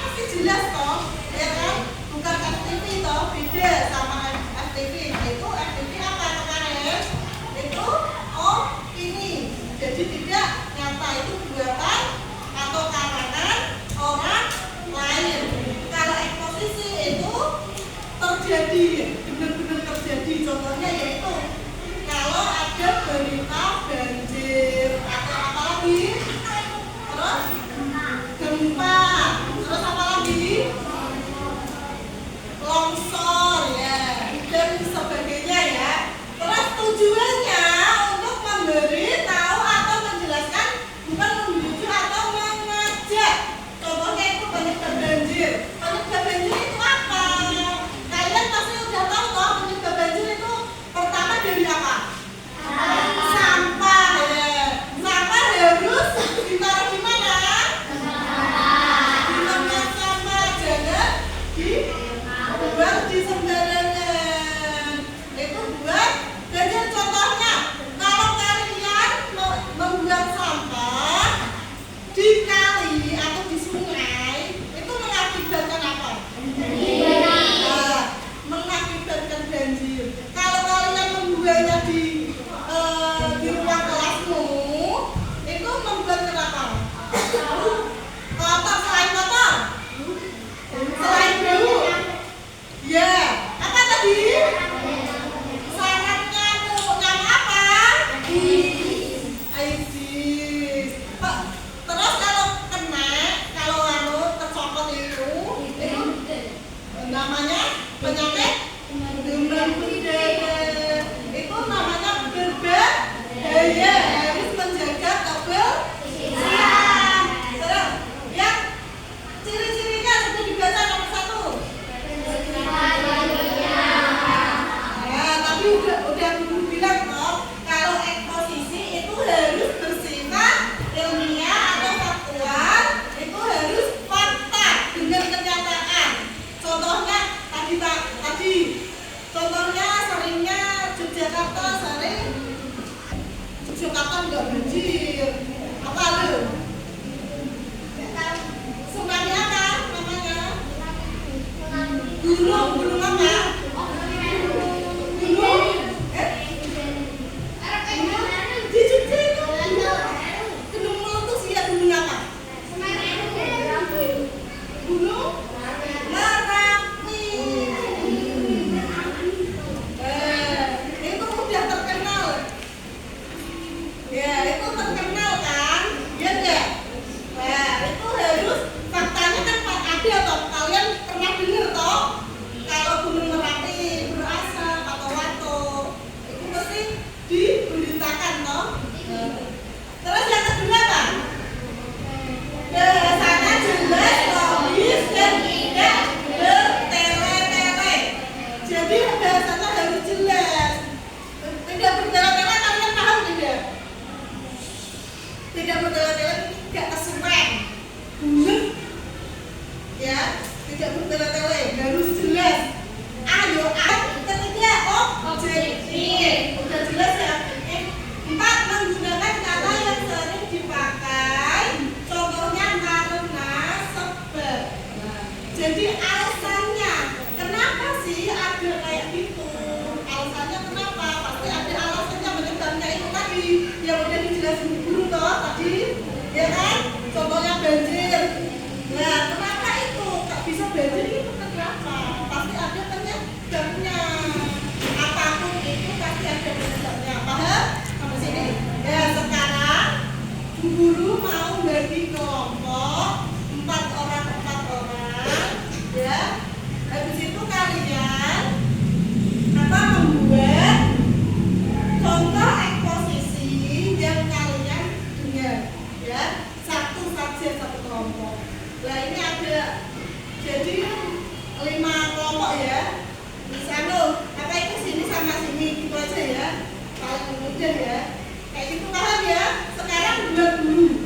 pasti jelas toh, ya kan? Bukan FTV toh, beda sama FTV. Itu FTV apa kemarin? Itu ini. Jadi tidak nyata, itu buatan atau karangan orang lain. Kalau eksposisi itu terjadi, benar-benar terjadi. Contohnya yaitu kalau ada berita banjir atau apa lagi? Terus gempa, terus apa lagi? Longsor ya, dan sebagainya ya. Terus tujuannya untuk memberi tahu atau menjelaskan, bukan membujuk atau mengajak. Contohnya itu penyebab banjir. Penyebab banjir itu apa? Kalian pasti udah tahu toh, penyebab banjir itu pertama dari apa? Sampah ya. Sampah harus ditaruh di mana? Di tempat sampah, jangan dibuang di sembarangan. Itu buat banjir. Contohnya, kalau kalian membuang sampah di kali atau di sungai, itu mengakibatkan apa? Nah, mengakibatkan banjir. Kalau kalian membuangnya di ruang kelasmu, itu membuat kenapa? Kotor, selain kotor, selain bau, ya apa tadi? Sarangnya nyamuk apa? Aedes. Terus kalau kena, kalau tercokot itu namanya penyakit demam berdarah. Itu namanya berbahaya, harus menjaga kebersihan. Terus yang ciri-cirinya sudah dibaca nomor 1. Ya, tapi udah dulu bilang toh, kalau eksposisi itu harus bersifat ilmiah atau faktual, itu harus fakta dengan kenyataan. Contohnya tadi contohnya seringnya Yogyakarta nggak banjir. Apa lu? Sungainya apa namanya? Gunung apa? Gunung di Jogja itu gunung meletus ya. Gunung apa? Gunung Merapi. Itu udah terkenal ya, itu terkenal kan, ya enggak? Nah, itu harus faktanya kan ada toh, kalian pernah dengar toh, kalau Gunung Merapi berasap atau wato, itu pasti diberitakan toh. Terus yang kedua apa? Bahasanya jelas, logis, dan tidak bertele-tele. Jadi bahasanya harus jelas, tidak bertele-tele. Kalian paham tidak? Tidak bertele-tele, tidak kesuwen, bulet, ya, tidak bertele-tele, harus jelas. Ayo, ketiga, objektif, udah jelas ya. 4, menggunakan kata yang sering dipakai, contohnya karena, sebab. Jadi alasannya, kenapa sih ada kayak gitu? Alasannya kenapa? Pasti ada alasannya, menyebabnya itu tadi yang udah dijelasin guru toh tadi, ya kan? Contohnya banjir. Nah, kenapa itu tak bisa banjir itu kenapa? Pasti ada penyebabnya. Apapun itu pasti ada penyebabnya. Paham? Sampai sini. Ya, sekarang guru mau bagi kelompok 4 orang, ya. Habis itu kalian membuat contoh eksposisi yang kalian dengar, ya. Satu subjek, satu kelompok. Nah, ini ada jadi 5 kelompok ya. Misalnya apa itu sini sama sini gitu aja ya. Paling mudah ya. Kayak gitu, paham ya? Sekarang buat dulu.